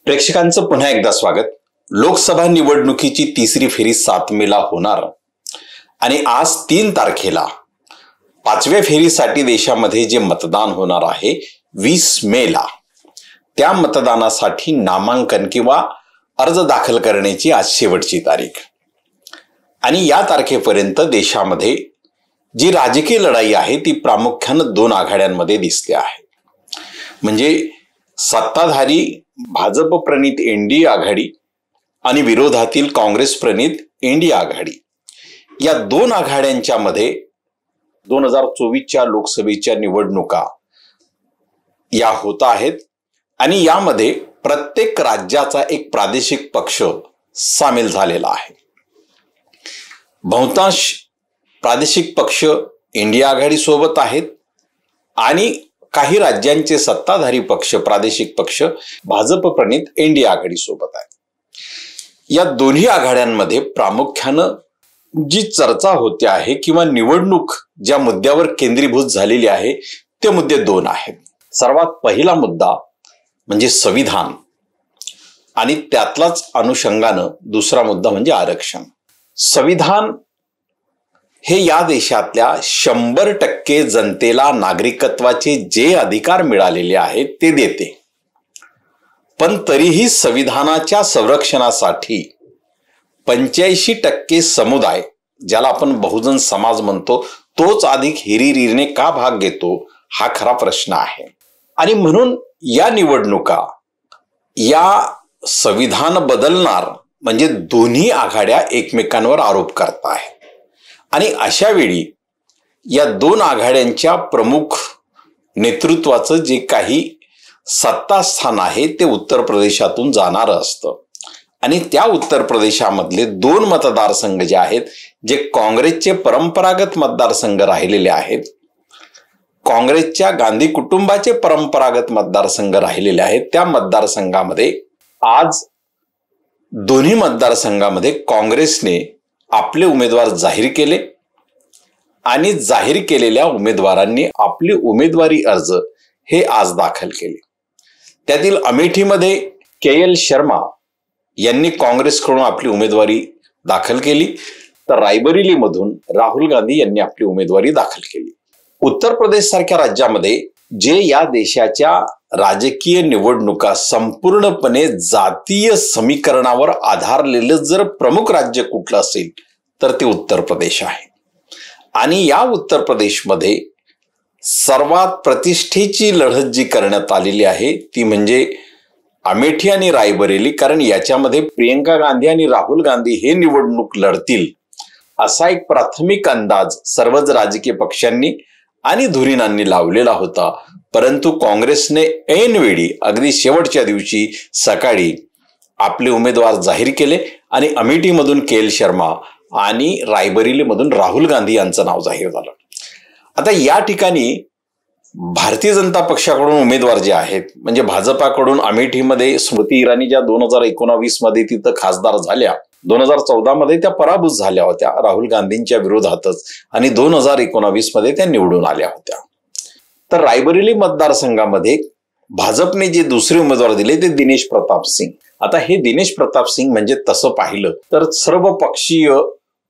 प्रेक्षकांचं पुन्हा एकदा स्वागत। लोकसभा निवडणुकीची तिसरी फेरी 7 मेला होणार आणि आज 3 तारखेला 5व्या फेरीसाठी देशामध्ये जे मतदान होणार आहे 20 मेला, त्या मतदानासाठी नामांकन किंवा अर्ज दाखल करण्याची आज शेवटची तारीख आणि या तारखेपर्यंत देशामध्ये जी राजकीय लढाई आहे ती प्रामुख्याने 2 आघाड्यांमध्ये दिसते आहे। म्हणजे सत्ताधारी भाजप प्रणित एनडीए आघाडी आणि विरोधातील काँग्रेस प्रणित इंडिया आघाडी, या 2 आघाड्यांच्या मध्ये 2024च्या लोकसभेच्या निवडणुका या होत आहेत आणि यामध्ये प्रत्येक राज्याचा एक प्रादेशिक पक्ष सामील झालेला आहे। बहुतांश प्रादेशिक पक्ष इंडिया आघाडी सोबत आहेत आणि काही राज्यांचे सत्ताधारी पक्ष प्रादेशिक पक्ष भाजप प्रणित इंडिया आघाडी सोबत आहेत। या दोन्ही आघाड्यांमध्ये प्रामुख्यानं जी चर्चा होते आहे किंवा निवडणूक ज्या मुद्द्यावर केंद्रीभूत झालेली आहे ते मुद्दे 2 आहेत। सर्वात पहिला मुद्दा म्हणजे संविधान आणि त्यातलाच अनुषंगानं दुसरा मुद्दा म्हणजे आरक्षण। संविधान हे या देशातल्या 100% जनतेला नागरिकत्वाचे जे अधिकार मिळालेले आहेत ते देते, पण तरीही संविधानाच्या संरक्षणासाठी 85% समुदाय, ज्याला आपण बहुजन समाज म्हणतो, तोच अधिक हिरिरीने का भाग घेतो हा खरा प्रश्न आहे। आणि म्हणून या निवडणुका या संविधान बदलणार म्हणजे दोन्ही आघाड्या एकमेकांवर आरोप करत आहेत आणि अशा वेळी या 2 आघाड्यांच्या प्रमुख नेतृत्वाचं जे काही सत्तास्थान आहे ते उत्तर प्रदेशातून जाणार असतं आणि त्या उत्तर प्रदेशामधले 2 मतदारसंघ जे आहेत, जे काँग्रेसचे परंपरागत मतदारसंघ राहिलेले आहेत, काँग्रेसच्या गांधी कुटुंबाचे परंपरागत मतदारसंघ राहिलेले आहेत, त्या मतदारसंघामध्ये आज दोन्ही मतदारसंघामध्ये काँग्रेसने आपले उमेदवार जाहीर केले आणि जाहीर केलेल्या उमेदवारांनी आपली उमेदवारी अर्ज हे आज दाखल केले। त्यातील अमेठीमध्ये केएल शर्मा यांनी काँग्रेसकडून आपली उमेदवारी दाखल केली, तर रायबरेलीमधून राहुल गांधी यांनी आपली उमेदवारी दाखल केली। उत्तर प्रदेश सारख्या राज्यामध्ये जे या देशाच्या राजकीय निवडणुका संपूर्णपणे जातीय समीकरणावर आधारलेलं जर प्रमुख राज्य कुठलं असेल तर ते उत्तर प्रदेश आहे आणि या उत्तर प्रदेशमध्ये सर्वात प्रतिष्ठेची लढत जी करण्यात आलेली आहे ती म्हणजे अमेठी आणि रायबरेली, कारण याच्यामध्ये प्रियंका गांधी आणि राहुल गांधी हे निवडणूक लढतील असा एक प्राथमिक अंदाज सर्वच राजकीय पक्षांनी आणि धुरीणांनी लावलेला होता, परंतु काँग्रेसने ऐनवेळी अगदी शेवटच्या दिवशी सकाळी आपले उमेदवार जाहीर केले आणि अमेठीमधून केएल शर्मा आणि रायबरेलीमधून राहुल गांधी यांचं नाव जाहीर झालं। आता या ठिकाणी भारतीय जनता पक्षाकडून उमेदवार जे आहेत, म्हणजे भाजपाकडून अमेठीमध्ये स्मृती इराणी ज्या 2019 मध्ये तिथं खासदार झाल्या, 2014 मध्ये त्या पराभूत झाल्या होत्या राहुल गांधींच्या विरोधातच आणि 2019 मध्ये त्या निवडून आल्या होत्या। तर रायबरेली मतदारसंघामध्ये भाजपने जे दुसरे उमेदवार दिले ते दिनेश प्रताप सिंग। आता हे दिनेश प्रताप सिंग म्हणजे तसं पाहिलं तर सर्व पक्षीय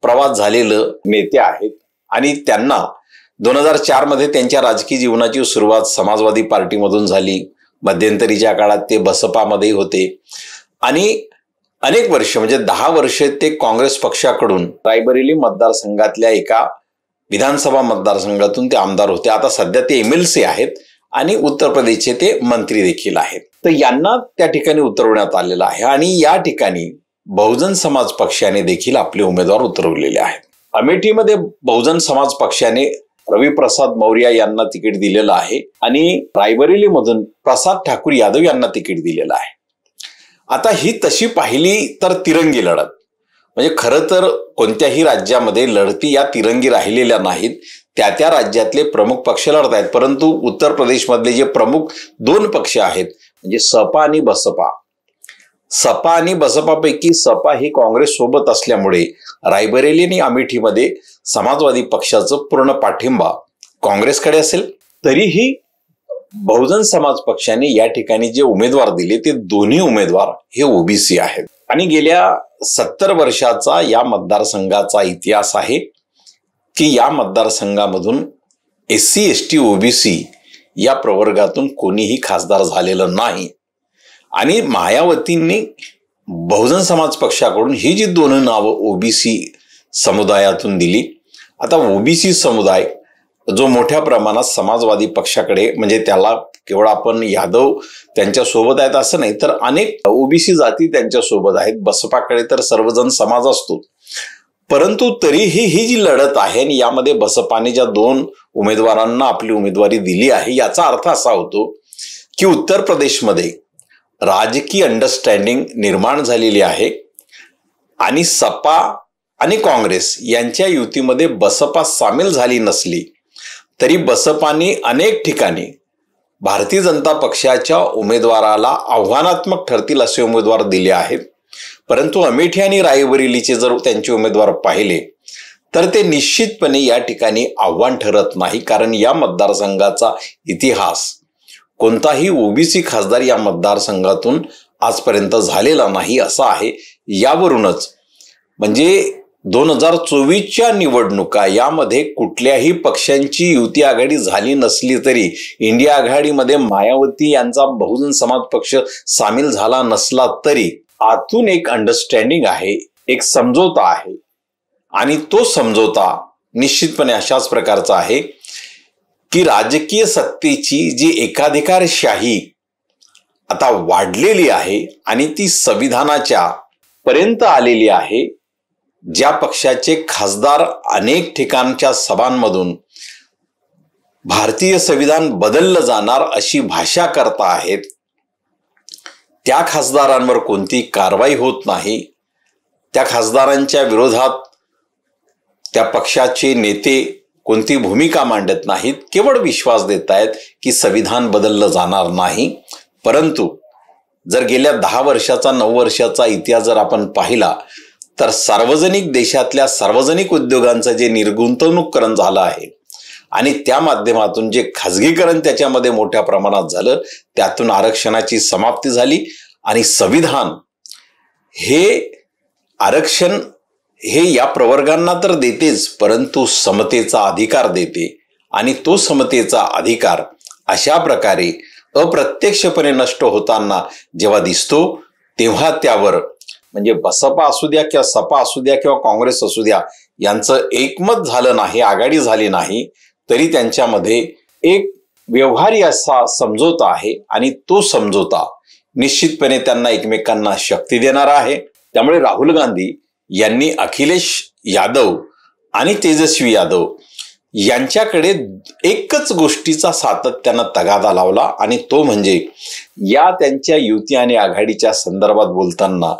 प्रवास झालेलं नेते आहेत आणि त्यांना 2004 मध्ये त्यांच्या राजकीय जीवनाची सुरुवात समाजवादी पार्टीमधून झाली, मध्यंतरीच्या काळात ते बसपामध्ये होते आणि अनेक वर्ष म्हणजे 10 वर्ष ते काँग्रेस पक्षाकडून रायबरेली मतदारसंघातल्या एका विधानसभा मतदारसंघातून ते आमदार होते। आता सध्या ते MLC आहेत आणि उत्तर प्रदेशचे ते मंत्री देखील आहेत। तर यांना त्या ठिकाणी उतरवण्यात आलेलं आहे आणि या ठिकाणी बहुजन समाज पक्षाने देखील आपले उमेदवार उतरवलेले आहेत। अमेठीमध्ये बहुजन समाज पक्षाने रवी प्रसाद मौर्य यांना तिकीट दिलेलं आहे आणि रायबरेलीमधून प्रसाद ठाकूर यादव यांना तिकीट दिलेलं आहे। आता ही तशी पाहिली तर तिरंगी लढत, म्हणजे खरं तर कोणत्याही राज्यामध्ये लढती या तिरंगी राहिलेल्या नाहीत, त्या राज्यातले प्रमुख पक्ष लढत आहेत, परंतु उत्तर प्रदेशमधले जे प्रमुख 2 पक्ष आहेत म्हणजे सपा आणि बसपा, सपा आणि बसपापैकी सपा ही काँग्रेस सोबत असल्यामुळे रायबरेली आणि अमेठीमध्ये समाजवादी पक्षाचं पूर्ण पाठिंबा काँग्रेसकडे असेल, तरीही बहुजन समाज पक्षाने या ठिकाणी जे उमेदवार दिले ते दोन्ही उमेदवार हे ओबीसी आहेत आणि गेल्या 70 वर्षाचा या मतदारसंघाचा इतिहास आहे की या मतदारसंघामधून SC ST OBC या प्रवर्गातून कोणीही खासदार झालेलं नाही आणि मायावतींनी बहुजन समाज पक्षाकडून ही जी दोन नावं ओबीसी समुदायातून दिली. आता ओबीसी समुदाय जो मोठ्या प्रमाणात समाजवादी पक्षाकडे म्हणजे त्याला केवळ आपण यादव त्यांच्या सोबत आहेत असं नाही तर अनेक ओबीसी जाती त्यांच्या सोबत आहेत. बसपाकडे तर सर्वजण समाज असतो परंतु तरीही ही जी लढत आहे आणि यामध्ये बसपाने ज्या दोन उमेदवारांना आपली उमेदवारी दिली आहे याचा अर्थ असा होतो की उत्तर प्रदेशमध्ये राजकीय अंडरस्टँडिंग निर्माण झालेली आहे आणि सपा आणि काँग्रेस यांच्या युतीमध्ये बसपा सामील झाली नसली तरी बसपाने अनेक ठिकाणी भारतीय जनता पक्षाच्या उमेदवाराला आव्हानात्मक ठरतील असे उमेदवार दिले आहेत. परंतु अमेठी आणि रायबरेलीचे जर त्यांचे उमेदवार पाहिले तर ते निश्चितपणे या ठिकाणी आव्हान ठरत नाही कारण या मतदारसंघाचा इतिहास कोणताही ओबीसी खासदार या मतदारसंघातून आजपर्यंत झालेला नाही असा आहे. यावरूनच म्हणजे 2024च्या निवडणुका यामध्ये कुठल्याही पक्षांची युती आघाडी झाली नसली तरी इंडिया आघाडीमध्ये मायावती यांचा बहुजन समाज पक्ष सामील झाला नसला तरी आतून एक अंडरस्टँडिंग आहे, एक समझोता आहे आणि तो समझोता निश्चितपणे अशाच प्रकारचा आहे की राजकीय सत्तेची जी एकाधिकारशाही आता वाढलेली आहे आणि ती संविधानाच्या पर्यंत आलेली आहे. ज्या पक्षाचे खासदार अनेक ठिकाणच्या सभांमधून भारतीय संविधान बदललं जाणार अशी भाषा करता आहेत त्या खासदारांवर कोणती कारवाई होत नाही. त्या खासदारांच्या विरोधात त्या पक्षाचे नेते कोणती भूमिका मांडत नाहीत, केवळ विश्वास देत आहेत की संविधान बदललं जाणार नाही. परंतु जर गेल्या 10 वर्षाचा 9 वर्षाचा इतिहास जर आपण पाहिला तर सार्वजनिक देशातल्या सार्वजनिक उद्योगांचं जे निर्गुंतवणूककरण झालं आहे आणि त्या माध्यमातून जे खाजगीकरण त्याच्यामध्ये मोठ्या प्रमाणात झालं त्यातून आरक्षणाची समाप्ती झाली आणि संविधान हे आरक्षण हे या प्रवर्गांना तर देतेच परंतु समतेचा अधिकार देते आणि तो समतेचा अधिकार अशा प्रकारे अप्रत्यक्षपणे नष्ट होताना जेव्हा दिसतो तेव्हा त्यावर म्हणजे बसपा असू द्या किंवा सपा असू द्या किंवा काँग्रेस असू द्या यांचं एकमत झालं नाही, आघाडी झाली नाही तरी त्यांच्यामध्ये एक व्यवहारी असा समझोता आहे आणि तो समझोता निश्चितपणे त्यांना एकमेकांना शक्ती देणार आहे. त्यामुळे राहुल गांधी यांनी अखिलेश यादव आणि तेजस्वी यादव यांच्याकडे एकच गोष्टीचा सातत्यानं तगादा लावला आणि तो म्हणजे या त्यांच्या युती आणि आघाडीच्या संदर्भात बोलताना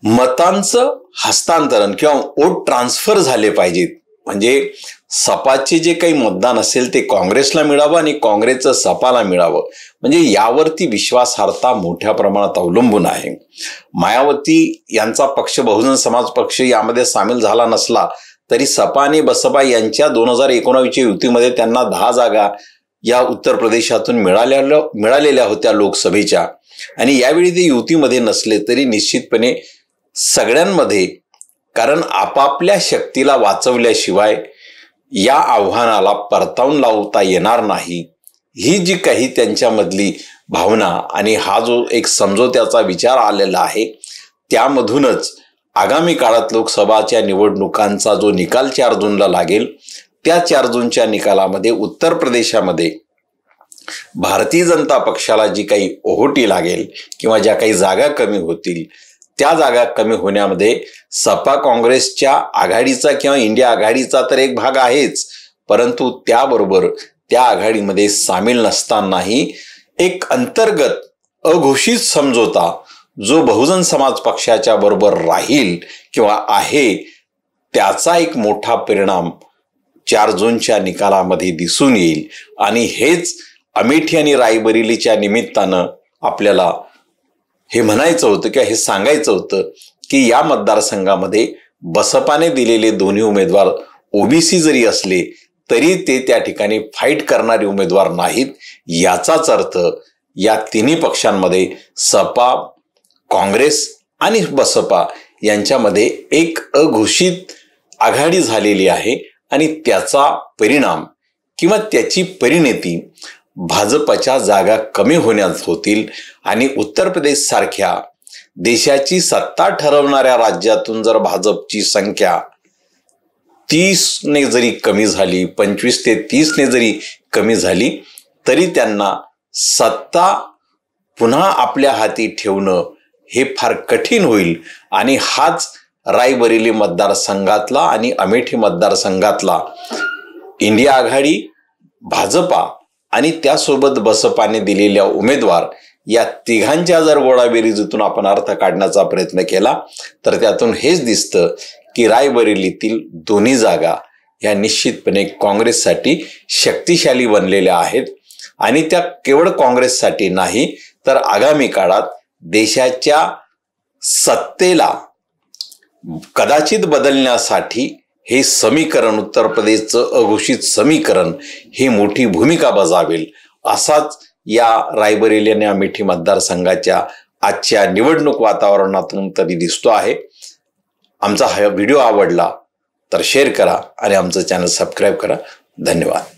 मतांचं हस्तांतरण किंवा वोट ट्रान्सफर झाले पाहिजेत. म्हणजे सपाचे जे काही मतदान असेल ते काँग्रेसला मिळावं आणि काँग्रेसचं सपाला मिळावं. म्हणजे यावरती विश्वासार्हता मोठ्या प्रमाणात अवलंबून आहे. मायावती यांचा पक्ष बहुजन समाज पक्ष यामध्ये सामील झाला नसला तरी सपा आणि बसपा यांच्या 2019च्या युतीमध्ये त्यांना 10 जागा या उत्तर प्रदेशातून मिळालेल्या होत्या लोकसभेच्या आणि यावेळी ते युतीमध्ये नसले तरी निश्चितपणे सगळ्यांमध्ये कारण आपापल्या शक्तीला वाचवल्याशिवाय या आव्हानाला परतावून लावता येणार नाही ही जी काही त्यांच्यामधली भावना आणि हा जो एक समझोत्याचा विचार आलेला आहे त्यामधूनच आगामी काळात लोकसभाच्या निवडणुकांचा जो निकाल 4 जूनला लागेल त्या 4 जूनच्या निकालामध्ये उत्तर प्रदेशामध्ये भारतीय जनता पक्षाला जी काही ओहोटी लागेल किंवा ज्या काही जागा कमी होतील त्या जागा कमी होण्यामध्ये सपा काँग्रेसच्या आघाडीचा किंवा इंडिया आघाडीचा तर एक भाग आहेच परंतु त्याबरोबर त्या आघाडीमध्ये सामील नसतानाही एक अंतर्गत अघोषित समझोता जो बहुजन समाज पक्षाच्या बरोबर राहील किंवा आहे त्याचा एक मोठा परिणाम 4 जूनच्या निकालामध्ये दिसून येईल आणि हेच अमेठी आणि रायबरेलीच्या निमित्तानं आपल्याला हे म्हणायचं होतं किंवा हे सांगायचं होतं की या मतदारसंघामध्ये बसपाने दिलेले दोन्ही उमेदवार ओबीसी जरी असले तरी ते त्या ठिकाणी फाईट करणारे उमेदवार नाहीत. याचाच अर्थ या तिन्ही पक्षांमध्ये सपा, काँग्रेस आणि बसपा यांच्यामध्ये एक अघोषित आघाडी झालेली आहे आणि त्याचा परिणाम किंवा त्याची परिणती भाजपच्या जागा कमी होण्यात होतील आणि उत्तर प्रदेश सारख्या देशाची सत्ता ठरवणाऱ्या राज्यातून जर भाजपची संख्या 30ने जरी कमी झाली, 25 ते 30ने जरी कमी झाली, तरी त्यांना सत्ता पुन्हा आपल्या हाती ठेवणं हे फार कठीण होईल. आणि हाच रायबरेली मतदारसंघातला आणि अमेठी मतदारसंघातला इंडिया आघाडी, भाजपा आणि त्यासोबत बसपाने दिलेल्या उमेदवार या तिघांच्या जर गोळाबेरीजीतून आपण अर्थ काढण्याचा प्रयत्न केला तर त्यातून हेच दिसतं की रायबरेलीतील दोन्ही जागा या निश्चितपणे काँग्रेससाठी शक्तिशाली बनलेल्या आहेत. आणि त्या केवळ काँग्रेससाठी नाही तर आगामी काळात देशाच्या सत्तेला कदाचित बदलण्यासाठी हे समीकरण, उत्तर प्रदेशचं अघोषित समीकरण ही मोठी भूमिका बजावेल. असाच या रायबरेली आणि अमेठी मतदारसंघाच्या आजच्या निवडणूक वातावरणातून तरी दिसतो आहे. आमचा हा व्हिडिओ आवडला तर शेअर करा आणि आमचं चॅनल सबस्क्राईब करा. धन्यवाद.